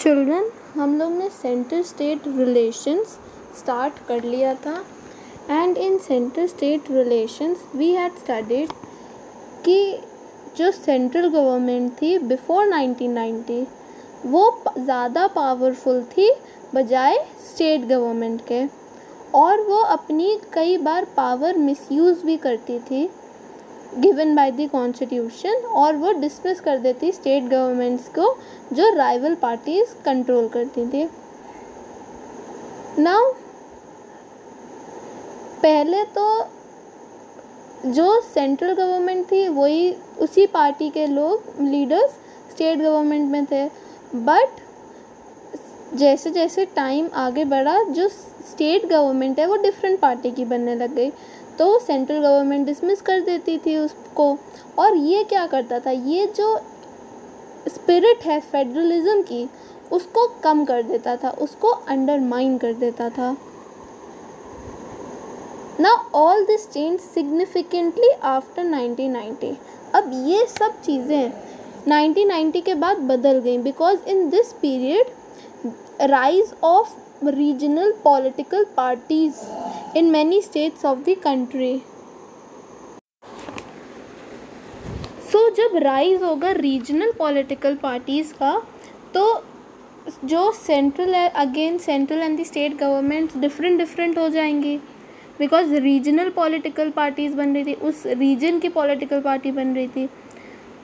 Children, हम लोग ने सेंटर स्टेट रिलेशंस स्टार्ट कर लिया था and in centre state relations we had studied कि जो सेंट्रल गवर्नमेंट थी बिफोर 1990 वो ज़्यादा पावरफुल थी बजाय स्टेट गवर्नमेंट के, और वो अपनी कई बार पावर मिसयूज़ भी करती थी गिवन बाय द कॉन्स्टिट्यूशन, और वो डिसमिस कर देती स्टेट गवर्नमेंट्स को जो राइवल पार्टीज कंट्रोल करती थी। नाउ पहले तो जो सेंट्रल गवर्नमेंट थी वही उसी पार्टी के लोग लीडर्स स्टेट गवर्नमेंट में थे, बट जैसे जैसे टाइम आगे बढ़ा जो स्टेट गवर्नमेंट है वो डिफरेंट पार्टी की बनने लग गई, तो सेंट्रल गवर्नमेंट डिसमिस कर देती थी उसको। और ये क्या करता था, ये जो स्पिरिट है फेडरलिज्म की उसको कम कर देता था, उसको अंडरमाइन कर देता था। Now all this change significantly after 1990। अब ये सब चीज़ें 1990 के बाद बदल गई because in this period rise of regional political parties in many states of the country. So जब राइज होगा रीजनल पॉलिटिकल पार्टीज़ का, तो जो सेंट्रल है again central and the state governments different हो जाएंगी बिकॉज रीजनल पॉलिटिकल पार्टीज़ बन रही थी, उस रीजन की पॉलिटिकल पार्टी बन रही थी।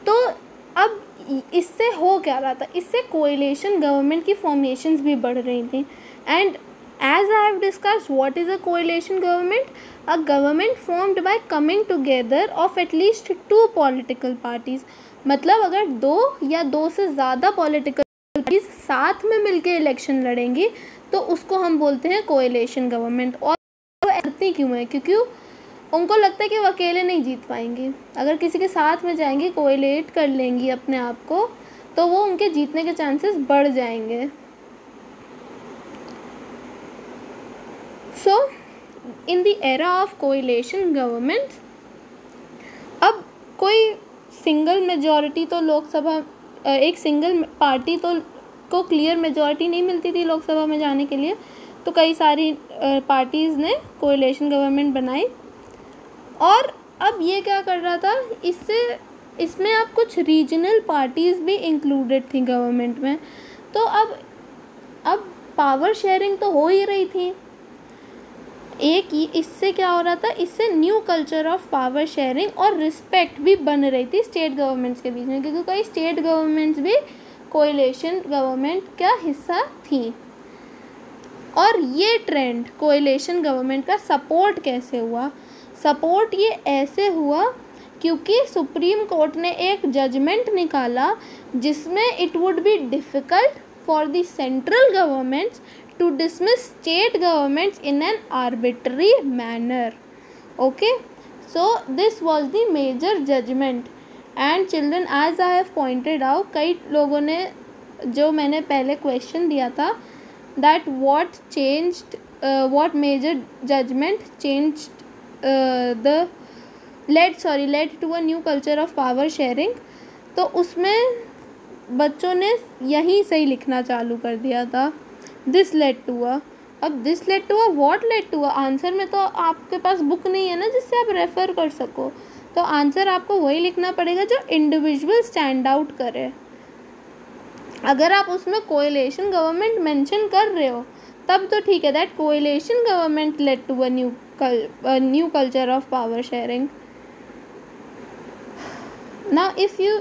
तो अब इससे हो क्या रहा था, इससे कोएलिशन गवर्नमेंट की फॉर्मेशंस भी बढ़ रही थी। And as I have discussed, what is a coalition government? A government formed by coming together of at least two political parties. मतलब अगर दो या दो से ज़्यादा political parties साथ में मिलके इलेक्शन लड़ेंगी तो उसको हम बोलते हैं coalition government। और वो ऐसी क्यों है, क्योंकि उनको लगता है कि वो अकेले नहीं जीत पाएंगी, अगर किसी के साथ में जाएंगी कोएलेट कर लेंगी अपने आप को तो वो उनके जीतने के चांसेस बढ़ जाएंगे। So, in the era of coalition governments, अब कोई सिंगल मेजॉरिटी तो लोकसभा एक सिंगल पार्टी तो को क्लियर मेजॉरिटी नहीं मिलती थी लोकसभा में जाने के लिए, तो कई सारी पार्टीज़ ने कोएलिशन गवर्नमेंट बनाई। और अब ये क्या कर रहा था, इसमें अब कुछ रीजनल पार्टीज़ भी इंक्लूडेड थी गवर्नमेंट में। तो अब पावर शेयरिंग तो हो ही रही थी इससे क्या हो रहा था, इससे new culture of power sharing और रिस्पेक्ट भी बन रही थी स्टेट गवर्नमेंट्स के बीच में, क्योंकि कई स्टेट गवर्नमेंट्स भी कोएलिशन गवर्नमेंट का हिस्सा थी। और ये ट्रेंड कोएलिशन गवर्नमेंट का सपोर्ट कैसे हुआ, सपोर्ट ये ऐसे हुआ क्योंकि सुप्रीम कोर्ट ने एक जजमेंट निकाला जिसमें it would be difficult for the central governments to dismiss state governments in an arbitrary manner. Okay, so this was the major judgment. And children, as I have pointed out, कई लोगों ने जो मैंने पहले question दिया था that what major judgment changed led to a new culture of power sharing, तो उसमें बच्चों ने यहीं से ही लिखना चालू कर दिया था दिस लेड टू अ। अब this led to a what led to a, answer में तो आपके पास बुक नहीं है ना जिससे आप रेफ़र कर सको, तो आंसर आपको वही लिखना पड़ेगा जो इंडिविजुअल स्टैंड आउट करे। अगर आप उसमें कोएलिशन गवर्नमेंट मेंशन कर रहे हो तब तो ठीक है, that coalition government led to a new culture of power sharing. Now if you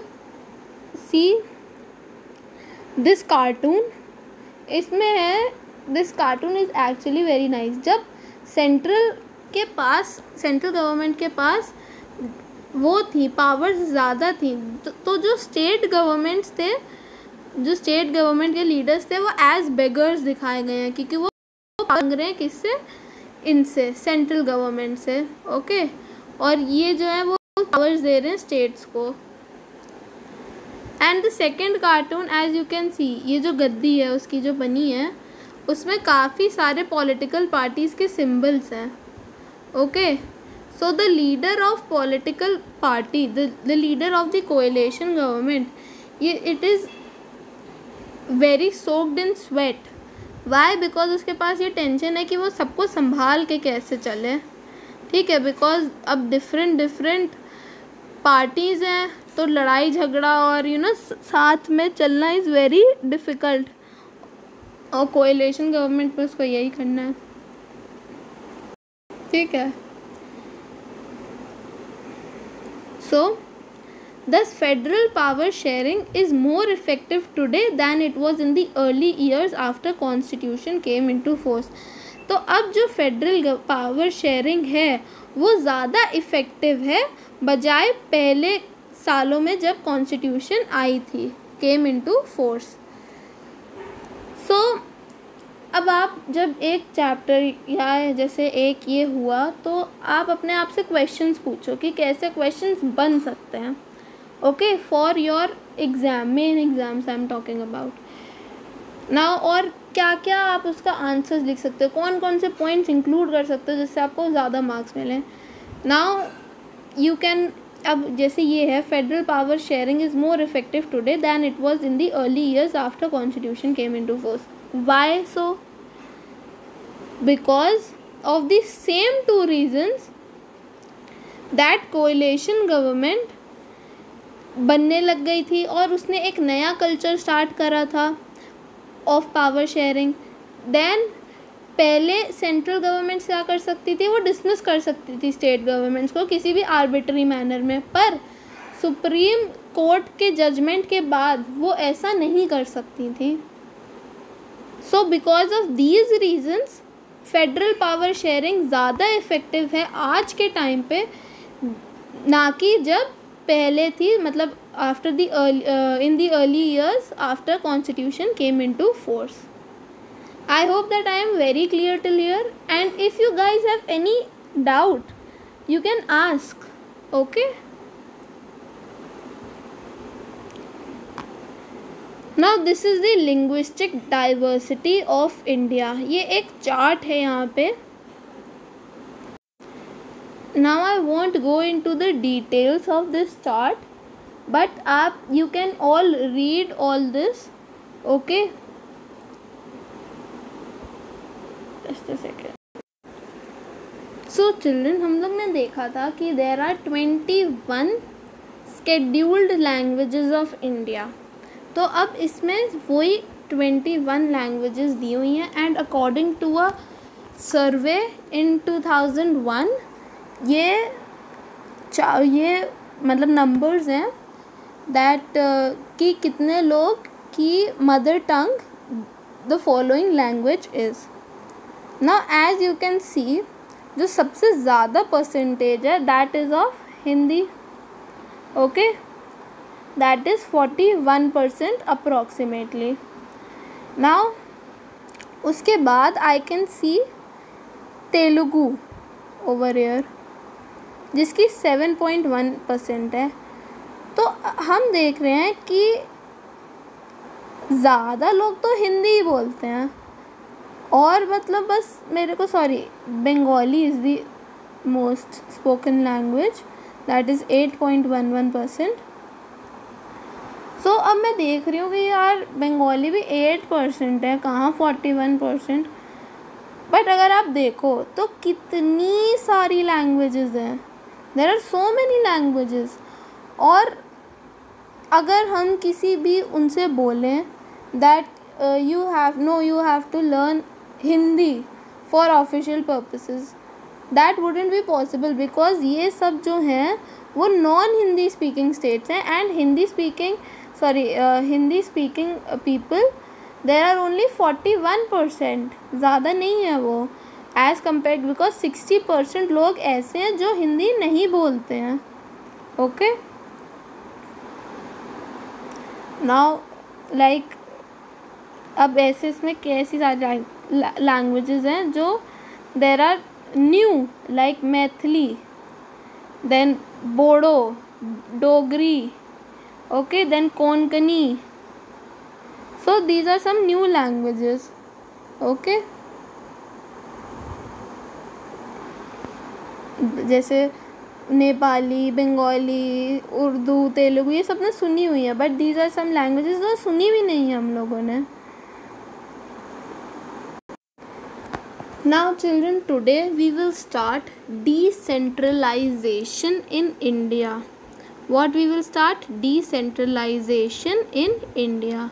see this cartoon, इसमें है this cartoon is actually very nice. जब सेंट्रल गवर्नमेंट के पास वो थी पावर्स ज़्यादा थी, तो जो स्टेट गवर्नमेंट्स थे, जो स्टेट गवर्नमेंट के लीडर्स थे वो एज बेगर्स दिखाए गए हैं, क्योंकि वो मांग रहे हैं किससे, इनसे सेंट्रल गवर्नमेंट से। ओके, और ये जो है वो पावर्स दे रहे हैं स्टेट्स को। And the second cartoon as you can see, ये जो गद्दी है उसकी जो बनी है उसमें काफ़ी सारे पॉलिटिकल पार्टीज़ के सिम्बल्स हैं। Okay, so the leader of political party, the leader of the coalition government, ये it is very soaked in sweat. Why? Because उसके पास ये टेंशन है कि वो सबको संभाल के कैसे चले. ठीक है, बिकॉज अब डिफरेंट पार्टीज़ हैं तो लड़ाई झगड़ा और साथ में चलना इज़ वेरी डिफ़िकल्ट. और कोएलिशन गवर्नमेंट में उसको यही करना है. ठीक है. सो thus federal power sharing is more effective today than it was in the early years after constitution came into force. तो अब जो फेडरल पावर शेयरिंग है वो ज़्यादा इफ़ेक्टिव है बजाय पहले सालों में जब कॉन्स्टिट्यूशन आई थी, केम इनटू फोर्स. सो अब आप जब एक चैप्टर या जैसे एक ये हुआ तो आप अपने आप से क्वेश्चंस पूछो कि कैसे क्वेश्चंस बन सकते हैं. Okay, for your exam, main exams I am talking about now. और क्या क्या आप उसका आंसर्स लिख सकते हो, कौन कौन से पॉइंट्स इंक्लूड कर सकते हो जिससे आपको ज़्यादा मार्क्स मिलें. नाउ यू कैन, अब जैसे ये है, federal power sharing is more effective today than it was in the early years after constitution came into force. Why so? Because of the same two reasons that coalition government बनने लग गई थी और उसने एक नया कल्चर स्टार्ट करा था ऑफ पावर शेयरिंग. देन पहले सेंट्रल गवर्नमेंट क्या कर सकती थी, वो डिसमिस कर सकती थी स्टेट गवर्नमेंट्स को किसी भी आर्बिट्री मैनर में, पर सुप्रीम कोर्ट के जजमेंट के बाद वो ऐसा नहीं कर सकती थी. सो because of these reasons federal power sharing ज़्यादा इफ़ेक्टिव है आज के टाइम पे, ना कि जब पहले थी, मतलब after the in the early years after constitution came into force. I hope that I am very clear till here, and if you guys have any doubt you can ask. Okay, now this is the linguistic diversity of India. ये एक chart है यहाँ पे. Now I won't go into the details of this chart, but you can all read all this. Okay, just a second. So children, हम लोग ने देखा था कि there are 21 scheduled languages of India. तो अब इसमें वही 21 languages दी हुई हैं, and according to a survey in 2001 ये मतलब numbers हैं that कि कितने लोग की mother tongue the following language is. Now as you can see, जो सबसे ज़्यादा परसेंटेज है that is of Hindi. Okay, that is 41% approximately. Now उसके बाद I can see Telugu over here जिसकी 7.1% है. तो हम देख रहे हैं कि ज़्यादा लोग तो हिंदी ही बोलते हैं, और मतलब बस मेरे को Bengali is the most spoken language, that is 8.11%. सो अब मैं देख रही हूँ कि यार बंगाली भी 8% है, कहाँ 41%. बट अगर आप देखो तो कितनी सारी लैंग्वेजेस हैं, there are so many languages. और अगर हम किसी भी उनसे बोलें that you have to learn Hindi for official purposes, that wouldn't be possible, because ये सब जो हैं वो नॉन हिंदी स्पीकिंग स्टेट्स हैं, and Hindi speaking people there are only 41%, ज़्यादा नहीं है वो एज़ कम्पेयर्ड, बिकॉज 60% लोग ऐसे हैं जो हिंदी नहीं बोलते हैं. ओके, नाउ लाइक अब ऐसे इसमें कैसी सारी लैंग्वेजेस हैं जो there are new, like Maithili, then Bodo, Dogri, okay, then Konkani. So these are some new languages. Okay, जैसे नेपाली, बंगाली, उर्दू, तेलुगु ये सब ने सुनी हुई है, but these are some languages जो सुनी भी नहीं है हम लोगों ने. Now children, today we will start decentralization in India. What we will start? Decentralization in India.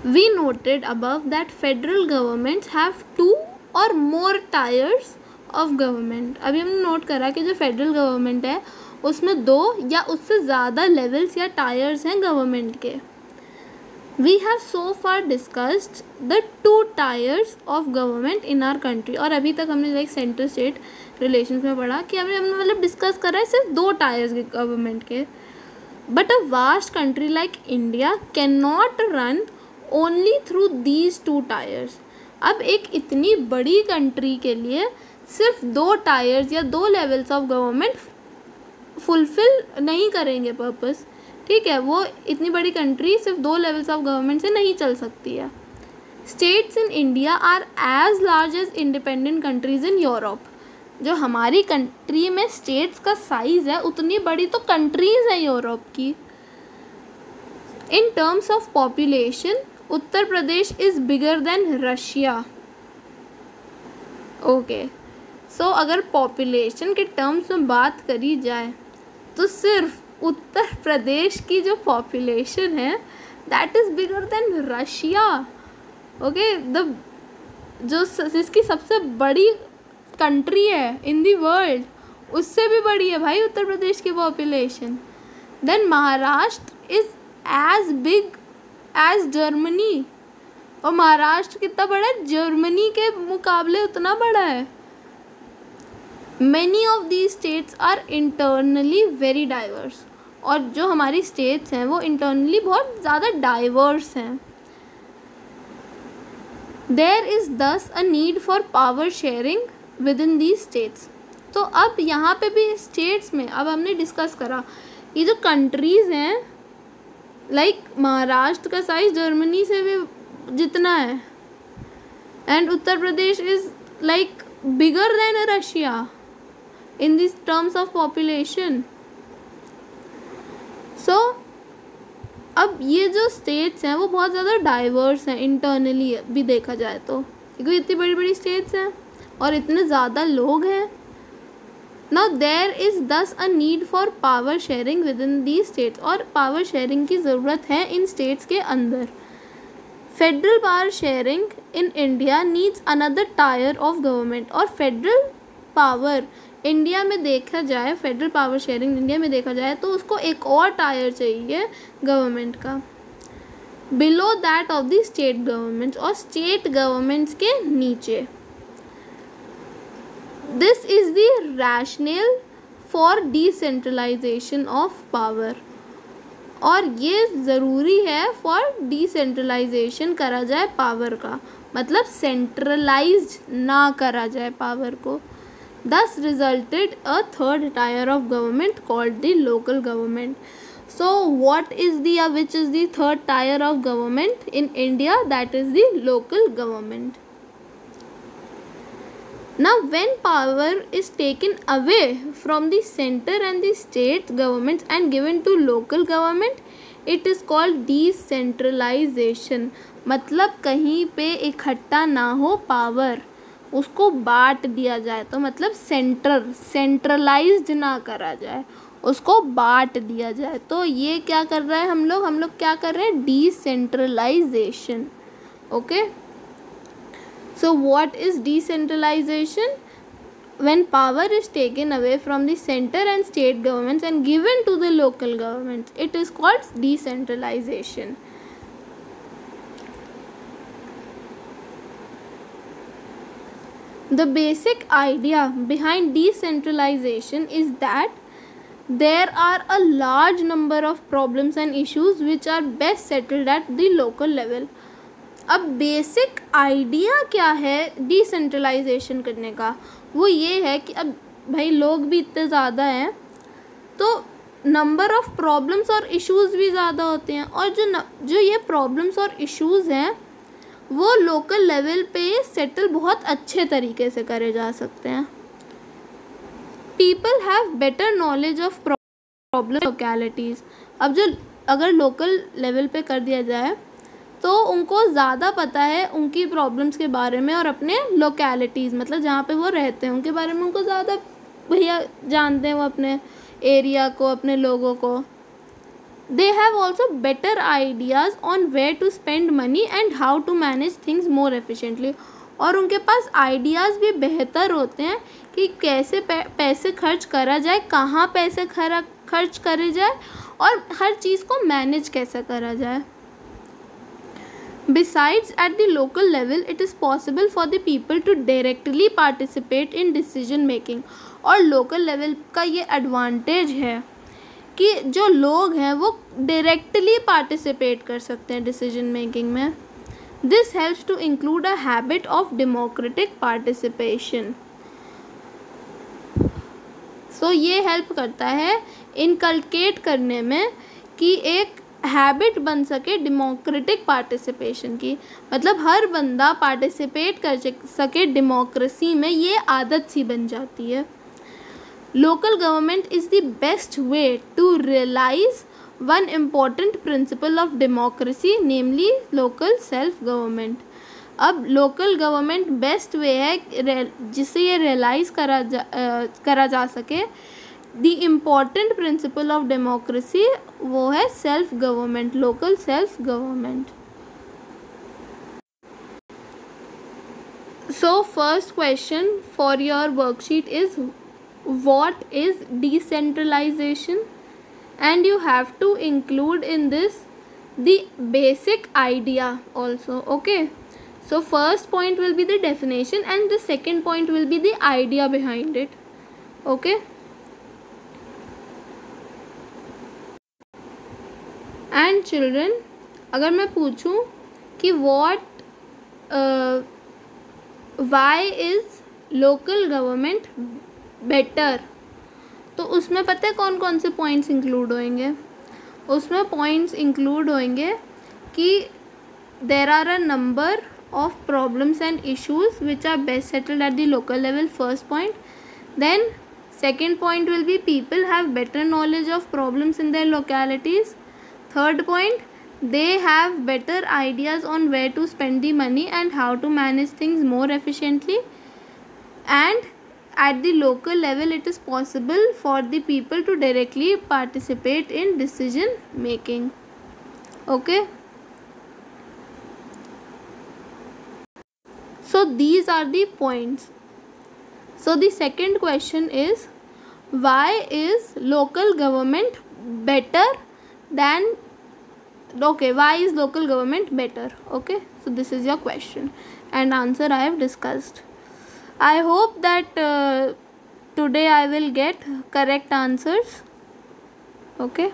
We noted above that federal governments have 2 or more tiers of government. अभी हमने नोट करा कि जो फेडरल गवर्नमेंट है उसमें 2 या उससे ज़्यादा लेवल्स या टायर्स हैं गवर्नमेंट के. We have so far discussed the 2 tiers of government in our country. और अभी तक हमने लाइक सेंट्रल स्टेट रिलेशंस में पढ़ा कि हमने मतलब डिस्कस करा है सिर्फ 2 टायर्स गवर्नमेंट के. But a vast country like India can not run only through these 2 tyres. अब एक इतनी बड़ी कंट्री के लिए सिर्फ 2 टायर्स या 2 लेवल्स ऑफ गवर्नमेंट फुलफिल नहीं करेंगे पर्पस. ठीक है, वो इतनी बड़ी कंट्री सिर्फ 2 लेवल्स ऑफ गवर्नमेंट से नहीं चल सकती है. States in India are as large as independent countries in Europe. जो हमारी कंट्री में स्टेट्स का साइज़ है उतनी बड़ी तो कंट्रीज़ हैं यूरोप की. In terms of population Uttar Pradesh is bigger than Russia. Okay, so अगर पॉपुलेशन के टर्म्स में बात करी जाए तो सिर्फ उत्तर प्रदेश की जो पॉपुलेशन है that is bigger than Russia. Okay, जो जिसकी सबसे बड़ी कंट्री है इन दी वर्ल्ड उससे भी बड़ी है भाई उत्तर प्रदेश की population. Then Maharashtra is as big as Germany. और महाराष्ट्र कितना बड़ा है? जर्मनी के मुकाबले उतना बड़ा है. Many of these states are internally very diverse. और जो हमारी स्टेट्स हैं वो इंटरनली बहुत ज़्यादा डाइवर्स हैं. There is thus a need for power sharing within these states. तो अब यहाँ पे भी स्टेट्स में अब हमने डिस्कस करा ये जो कंट्रीज़ हैं लाइक महाराष्ट्र का साइज जर्मनी से भी जितना है and Uttar Pradesh is like bigger than Russia in these terms of population. So अब ये जो states हैं वो बहुत ज़्यादा diverse हैं इंटरनली भी देखा जाए तो, क्योंकि इतनी बड़ी बड़ी states हैं और इतने ज़्यादा लोग हैं. Now there is thus a need for power sharing within these states. और power sharing की ज़रूरत है इन states के अंदर. Federal power sharing in India needs another tier of government. और federal power इंडिया में देखा जाए, फेडरल पावर शेयरिंग इंडिया में देखा जाए तो उसको एक और टायर चाहिए गवर्नमेंट का below that of the state governments और स्टेट गवर्नमेंट्स के नीचे. This is the rational for decentralisation of power. और ये ज़रूरी है फॉर डिसेंट्रलाइजेशन करा जाए पावर का, मतलब सेंट्रलाइज ना करा जाए पावर को. Thus resulted a third tier of government called the local government. So which is the third tier of government in India? That is the local government. Now when power is taken away from the center and the state governments and given to local government, it is called decentralization. मतलब कहीं पे इकट्ठा ना हो power, उसको बांट दिया जाए. तो मतलब सेंट्रलाइज्ड ना करा जाए, उसको बांट दिया जाए. तो ये क्या कर रहा है हम लोग क्या कर रहे हैं? Decentralisation. Okay, so what is decentralisation? when power is taken away from the center and state governments and given to the local governments, it is called decentralization. The basic idea behind decentralization is that there are a large number of problems and issues which are best settled at the local level. अब basic idea क्या है decentralisation करने का? वो ये है कि अब भाई लोग भी इतने ज़्यादा हैं तो नंबर ऑफ़ प्रॉब्लम्स और इश्यूज़ भी ज़्यादा होते हैं, और जो ये प्रॉब्लम्स और इश्यूज़ हैं वो लोकल लेवल पे सेटल बहुत अच्छे तरीके से करे जा सकते हैं. People have better knowledge of problem localities. अब जो अगर लोकल लेवल पे कर दिया जाए तो उनको ज़्यादा पता है उनकी प्रॉब्लम्स के बारे में, और अपने लोकेलिटीज़ मतलब जहाँ पे वो रहते हैं उनके बारे में उनको ज़्यादा भैया जानते हैं, वो अपने एरिया को, अपने लोगों को। They have also better ideas on where to spend money and how to manage things more efficiently. और उनके पास आइडियाज़ भी बेहतर होते हैं कि कैसे पैसे खर्च करा जाए, कहाँ पैसे खर्च करे जाए, और हर चीज़ को मैनेज कैसे करा जाए। Besides, at the local level, it is possible for the people to directly participate in decision making। और local level का ये advantage है कि जो लोग हैं वो directly participate कर सकते हैं decision making में। This helps to include a habit of democratic participation। So ये help करता है inculcate करने में कि एक हैबिट बन सके डेमोक्रेटिक पार्टिसिपेशन की, मतलब हर बंदा पार्टिसिपेट कर सके डेमोक्रेसी में, ये आदत सी बन जाती है। Local government is the best way to realise one important principle of democracy, namely local self government. अब लोकल गवर्नमेंट बेस्ट वे है जिससे ये रियलाइज़ करा जा सके the important principle of democracy, वो है self government, local self government. So first question for your worksheet is what is decentralisation, and you have to include in this the basic idea also. Okay, so first point will be the definition and the second point will be the idea behind it. Okay, and children, अगर मैं पूछूं कि why is local government better, तो उसमें पता है कौन कौन से पॉइंट्स इंक्लूड होंगे? उसमें पॉइंट्स इंक्लूड होंगे कि there are a number of problems and issues which are best settled at the local level, first point. Then second point will be people have better knowledge of problems in their localities. Third point, they have better ideas on where to spend the money and how to manage things more efficiently. And at the local level, it is possible for the people to directly participate in decision making. Okay. So these are the points. So the second question is, why is local government better than, okay, why is local government better? Okay, so this is your question and answer I have discussed. I hope that today I will get correct answers. Okay.